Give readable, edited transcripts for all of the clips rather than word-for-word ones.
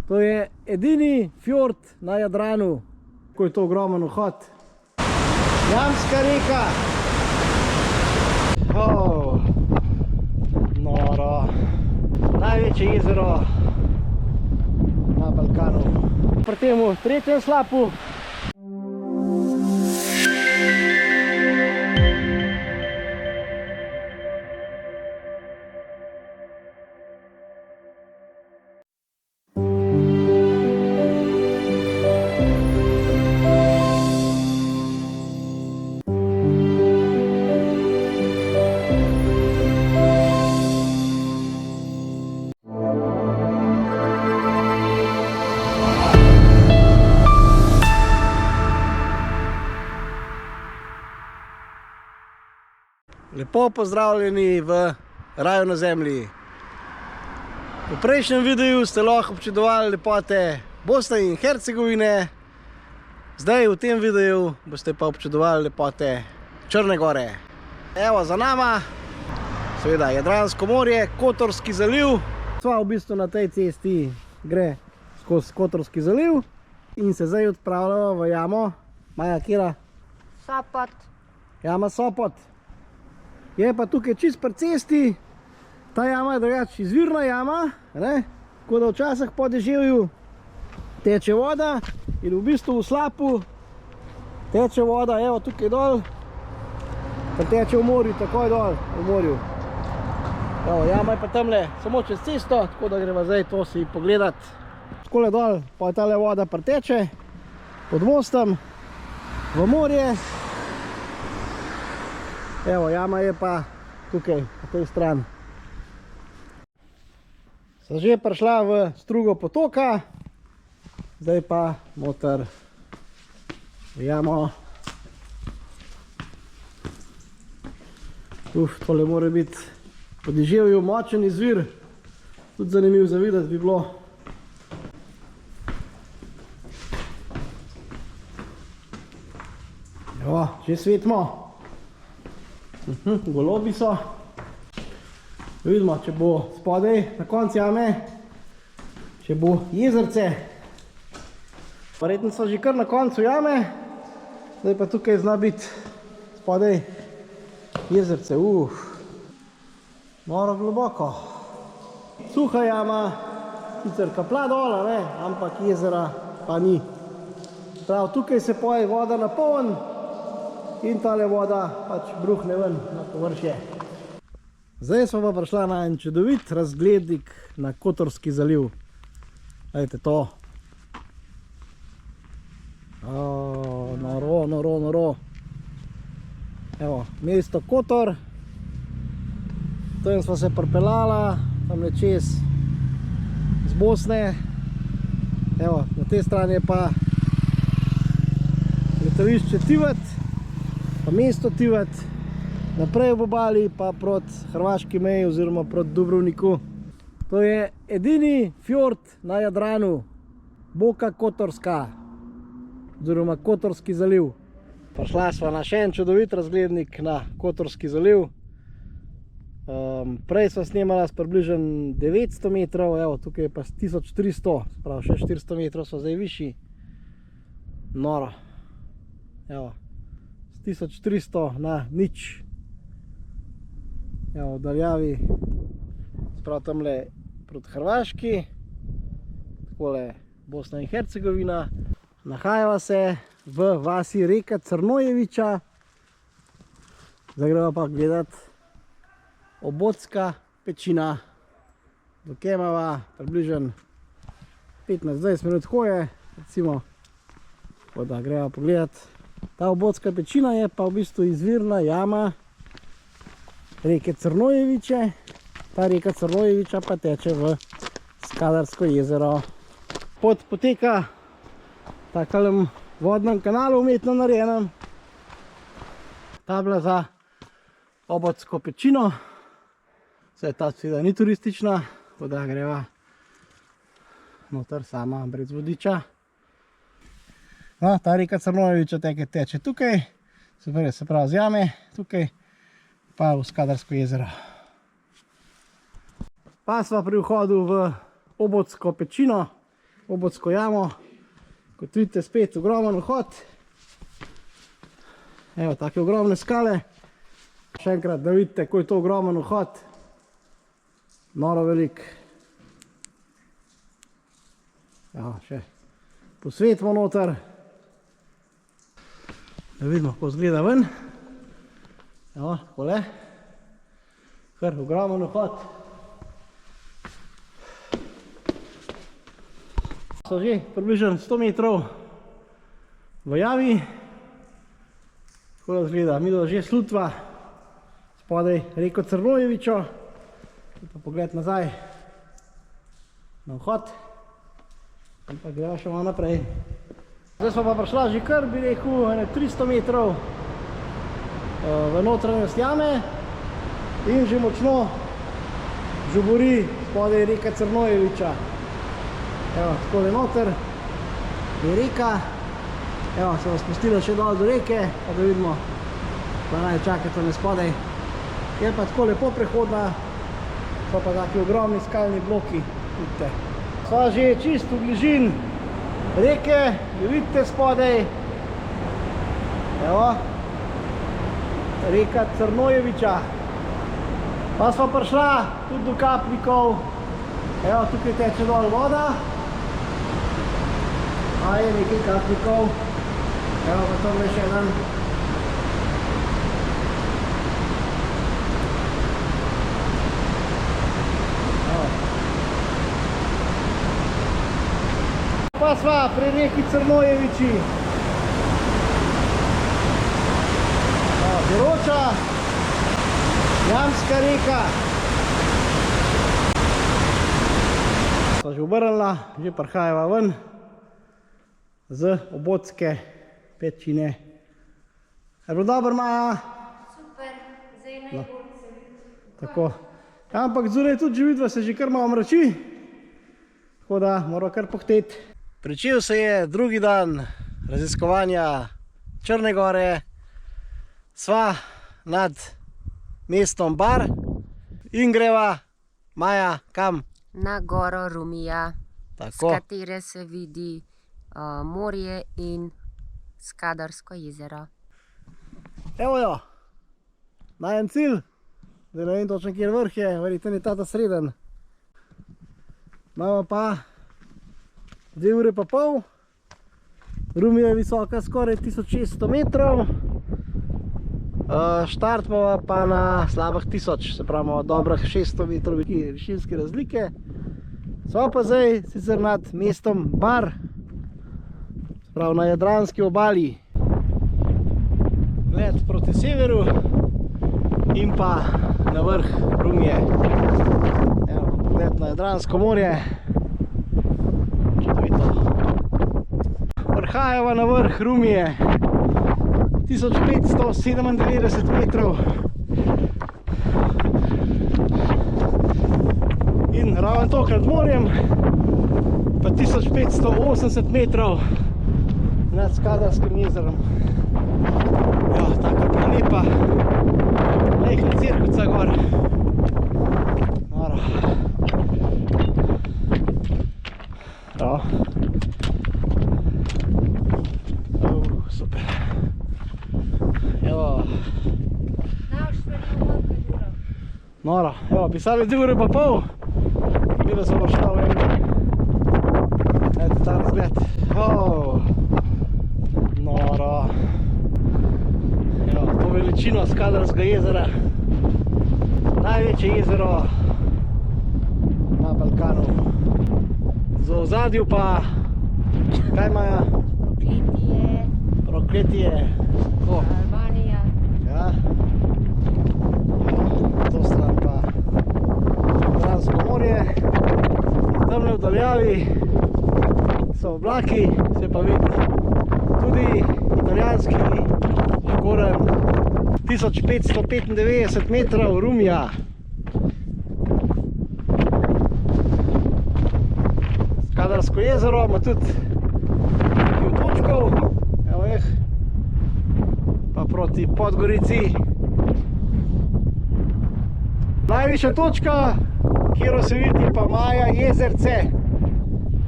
To je edini fjord na Jadranu. Ko je to ogromen vhod. Jamska reka. Noro. Največje jezero na Balkanu. Pri temu tretjem slapu. Lepo pozdravljeni v raju na zemlji. V prejšnjem videu ste lahko občudovali lepote Bosne in Hercegovine. Zdaj v tem videu boste pa občudovali lepote Črne gore. Evo za nama, seveda Jadransko morje, Kotorski zaliv. Sva v bistvu na tej cesti gre skozi Kotorski zaliv in se zdaj odpravljamo v jamo. Maja, kjera? Sopot. Jama Sopot. Je pa tukaj čist pri cesti, ta jama je drugače izvirna jama, tako da včasih po deževju teče voda in v bistvu v slapu teče voda, evo tukaj dol, pa teče v morju, takoj dol v morju. Evo, jama je pa tamle samo čez cesto, tako da greva zdaj to si pogledat. Takole dol, pa je tale voda priteče pod mostom v morje. Evo, jama je pa tukaj, na tej strani. Sem že prišla v strugo potoka, zdaj pa noter v jamo. Tole mora biti po deževju močen izvir, tudi zanimiv za videti bi bilo. Evo, že svetimo. Golobi so. Vidimo, če bo spodaj na koncu jame, če bo jezerce. Verjetno so že kar na koncu jame, zdaj pa tukaj zna biti spodaj jezerce. Noro globoko. Suha jama, sicer kaplja dol, ampak jezera pa ni. Prav, tukaj se poje voda napolni. In tale voda pač bruhne ven na površje. Zdaj smo pa prišla na en čudovit razglednik na Kotorski zaliv. Gledajte to. Noro. Evo, mesto Kotor. Tam smo se pripeljala, tamle čez z Bosne. Evo, na tej strani je pa letališče Tivat. Pa mesto Tivat, naprej v obali pa proti hrvaški meji oziroma proti Dubrovniku. To je edini fjord na Jadranu, Boka Kotorska oziroma Kotorski zaliv. Prišla sva na še en čudovit razglednik na Kotorski zaliv. Prej sva snemala s približno 900 metrov, evo tukaj je pa 1300, prav še 400 metrov so zdaj višji. Noro. Evo. 1300 na nič. Evo, v daljavi, sprav tamle proti Hrvaški, takole Bosna in Hercegovina. Nahajava se v vasi Reka Crnojeviča. Zdaj greva pa gledat Obodska pečina. Do Kemava, približno 15-20 minut hoje, recimo, da greva pogledat. Ta Obodska pečina je pa v bistvu izvirna jama reke Crnojeviče. Ta reka Crnojeviča pa teče v Skadarsko jezero. Pot poteka v takem vodnem kanalu umetno narejenem. Tabla za Obodsko pečino. Vse ta seveda ni turistična, tako da greva noter sama brez vodiča. No, ta reka Crnojeviča teče tukaj, se pravi z jame, tukaj pa v Skadarsko jezero. Pa sva pri vhodu v Obodsko pečino. Obodsko jamo. Kot vidite, spet ogromen vhod. Evo, take ogromne skale. Še enkrat, da vidite, ko je to ogromen vhod. Noro velik. Evo, še posvetimo noter. Da vidimo, kako izgleda ven. Evo, takole. Kar ogromen vhod. So že približno 100 metrov v jami. Tako da izgleda, mi že slutva spodaj reko Crnojevičo. Pa pogled nazaj na vhod. In pa gremo še malo naprej. Zdaj smo pa prišla že kar, bi rekel, 300 metrov v notranjost jame in že močno žubori spodaj reka Crnojeviča. Evo, takole noter je reka. Evo, se bo spustila še dol do reke, pa da vidimo, pa naj čakate me spodaj. Je pa tako lepo prehodna, so pa taki ogromni skalni bloki, vidite. Sva že čist v bližini reke, jo vidite spodaj. Evo, reka Crnojeviča. Pa sva prišla tudi do Kapnikov. Evo, tukaj teče dol voda. A je nekaj Kapnikov. Evo, pa tamle še en. Pa sva pri reki Crnojeviči. Vroča jamska reka. Sva že obrnila, že prihajava ven z Obodske pečine. Je bilo dobro, Maja? Super, zdaj najbolj se vidi. Tako. Ampak zunaj tudi že vidva, se že kar malo mrači. Tako da mora kar pohteti. Pričel se je drugi dan raziskovanja Črne gore. Sva nad mestom Bar in greva, Maja, kam? Na goro Rumija, s Tako. katere se vidi morje in Skadarsko jezero. Evo jo, najen cilj. Zdaj ne vem točno, kjer vrh je, verjetno je ta sreden. Imamo pa 2 ure pa pol. Rumija je visoka skoraj 1600 metrov. Štart imamo pa na slabih 1000, se pravi imamo dobrih 600 metrov višinske razlike. Smo pa zdaj sicer nad mestom Bar, se pravi na Jadranski obali. Gled proti severu in pa na vrh Rumije. Evo, pogled na Jadransko morje. Čudovito. Prihajava na vrh Rumije. 1597 metrov. In ravno tokrat morjem pa 1580 metrov nad Skadarskim jezerom. Ja, taka prelepa majhna cirkuca gor. Noro. Ja. Super. Evo. Noro. Evo, pisali 2 ure pa pol. Bilo sem šla v eno. Eto ta razgled. Noro. Evo, to veličino Skadarskega jezera. Največje jezero na Balkanu. Za ozadju pa, kaj imajo? Prokletje, Prokletje. Tako. Albanija. Ja. To stran pa Jadransko morje. Tamle v daljavi so oblaki, se pa vidi tudi italijanski Gorem. 1595 metrov Rumija. Skadarsko jezero ima tudi nekaj otočkov, evo jih, pa proti Podgorici. Najvišja točka, kjer se vidi pa Maja jezerce.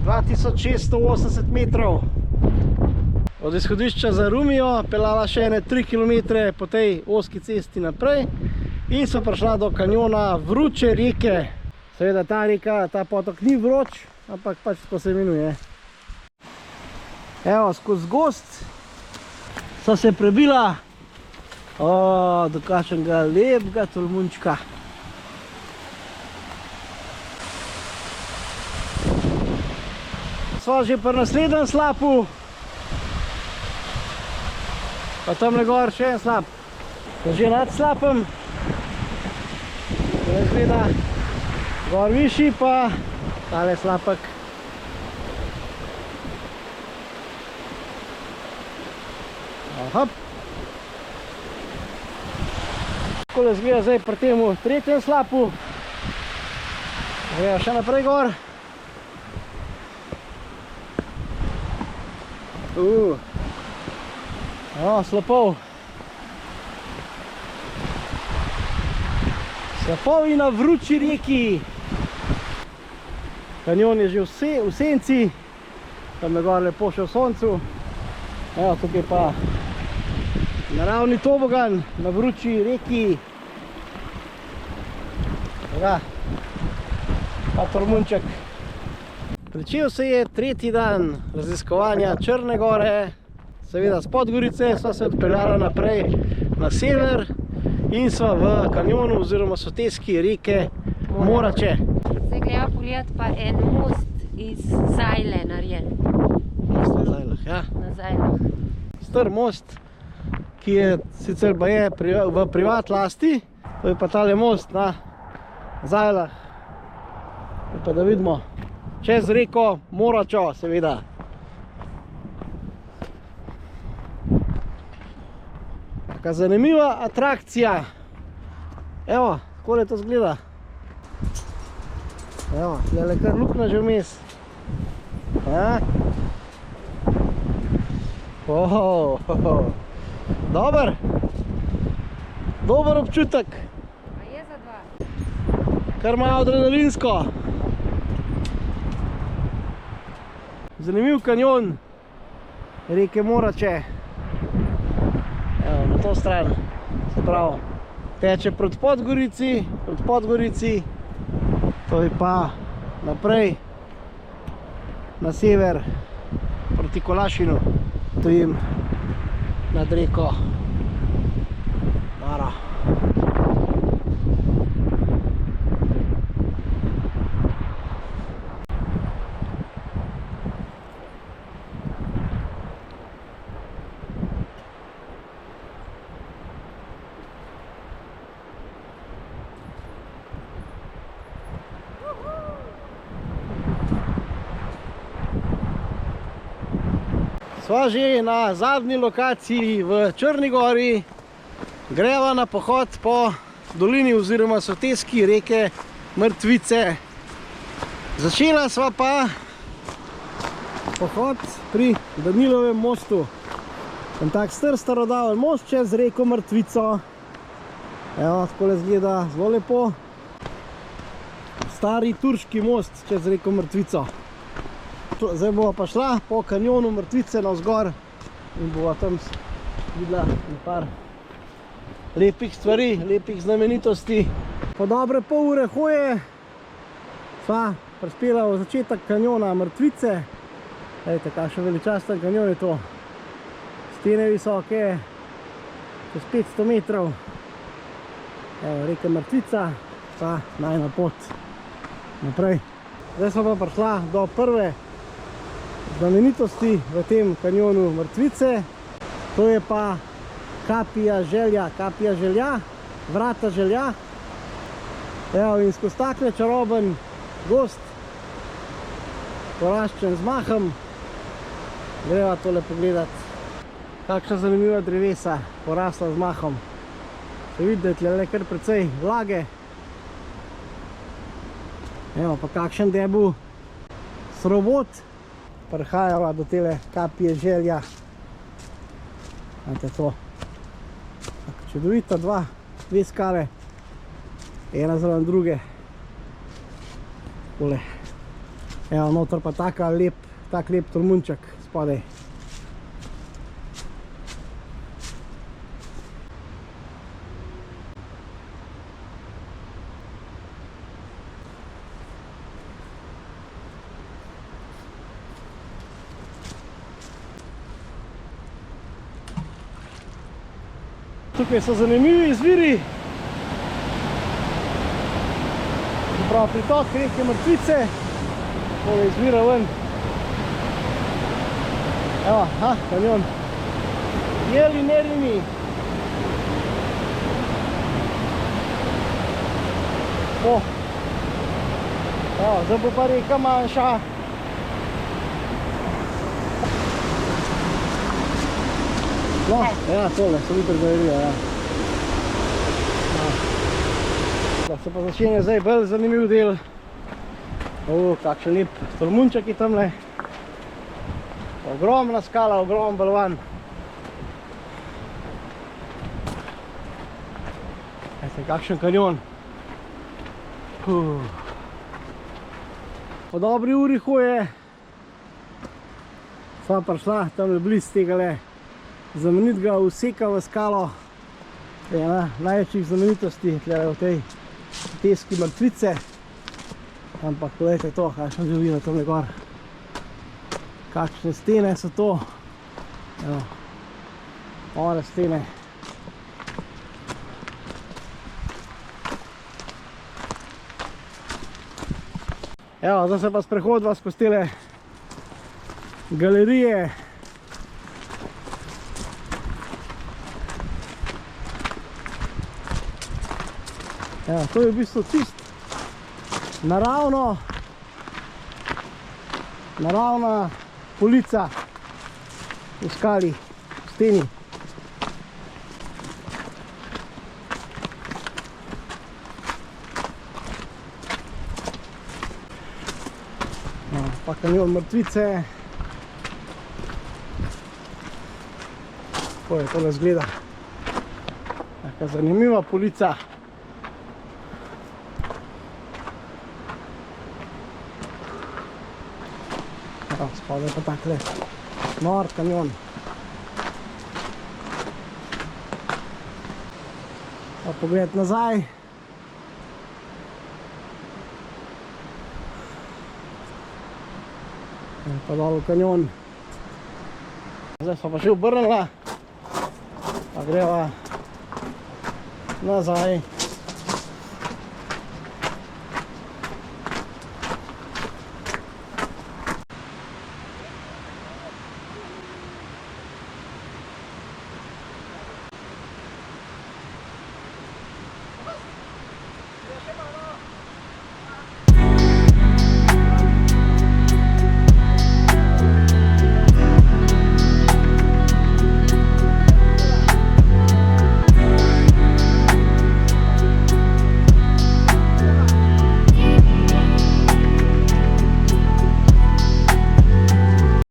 2680 metrov. Od izhodišča za Rumijo peljala še ene 3 km po tej ozki cesti naprej in so prišla do kanjona Vroče reke. Seveda ta reka, ta potok ni vroč, ampak pač tako se imenuje. Evo, skozi gozd so se prebila do kakšnega lepega tolmunčka. Sva že pri naslednjem slapu, pa tamle gor še en slap. Že nad slapem, to izgleda gor višji, pa tale slapek. Hop. Takole izgleda zdaj pri temu tretjem slapu. Gremo še naprej gor. Slapov. Slapovi na Vroči reki. Kanjon je že v senci, tam je gor lepo še v soncu. Evo, tukaj pa naravni tobogan na Vroči reki. Pa tolmunček. Pričel se je tretji dan raziskovanja Črne gore. Seveda s Podgorice sva se odpeljala naprej na sever in sva v kanjonu oziroma soteski reke Morače. Zdaj greva pogledati pa en most iz Zajle narejen. Most na Zajlah, ja. Na Zajlah. Star most, ki je sicer baje v privat lasti, to je pa tale most na Zajlah. Pa da vidimo čez reko Moračo, seveda. Taka zanimiva atrakcija. Evo, takole to zgleda. Evo, tlele kar luknja že vmes. Dober. Dober občutek. Pa je za dva. Kar malo adrenalinsko. Zanimiv kanjon reke Morače. Evo, na to stran, se pravi, teče proti Podgorici, to je pa naprej na sever proti Kolašinu, stojim nad reko Mara. Sva že na zadnji lokaciji v Črni gori, greva na pohod po dolini oziroma soteski reke Mrtvice. Začela sva pa pohod pri Danilovem mostu. En tak star starodaven most čez reko Mrtvico. Evo, takole izgleda zelo lepo. Stari turški most čez reko Mrtvico. Zdaj bova pa šla po kanjonu Mrtvice navzgor in bova tam videla nekaj lepih stvari, lepih znamenitosti. Po dobre pol ure hoje sva prispela v začetek kanjona Mrtvice. Ejte, kakšen veličasten kanjon je to. Stene visoke, čez 500 metrov. Evo, reka Mrtvica, pa najna pot naprej. Zdaj sva pa prišla do prve znamenitosti v tem kanjonu Mrtvice. To je pa Kapija želja, vrata želja. Evo, in skozi takle čaroben gozd, poraščen z mahom, greva tole pogledati. Kakšna zanimiva drevesa, porasla z mahom. Se vidi, da je tle kar precej vlage. Evo, pa kakšen debu srobot. Prihajava do tele Kapije želja. Znate to. Čudovita dve skale. Ena zraven druge. Tole. Evo, noter pa tak lep tolmunček spodaj. Tukaj so zanimivi izviri. Prav pritok reke Mrtvice. Tole izvira ven. Evo, kanjon. Jeli Nerini. Evo, zdaj bo pa reka manjša. No, ja, tole, so liter galerija, ja. Da se pa začenja zdaj bolj zanimiv del. Kakšen lep tolmunček je tamle. Ogromna skala, ogromen balvan. Ejte, kakšen kanjon. Po dobri uri hoje sva prišla tamle bliz tegale znamenitega useka v skalo. To je ena največjih znamenitosti tukaj v tej peski Mrtvice. Ampak pogledajte to, kakšna živina tamle gor. Kakšne stene so to. Evo, one stene. Evo, zdaj se pa sprehodva skozi tele galerije. Evo, to je v bistvu čist naravna polica v skali, v steni. Pa kanjon Mrtvice. Tako je tole zgleda. Taka zanimiva polica. Spodaj pa takle nor kanjon. Pa pogled nazaj. Pa dol v kanjon. Zdaj smo pa že obrnila. Pa greva nazaj.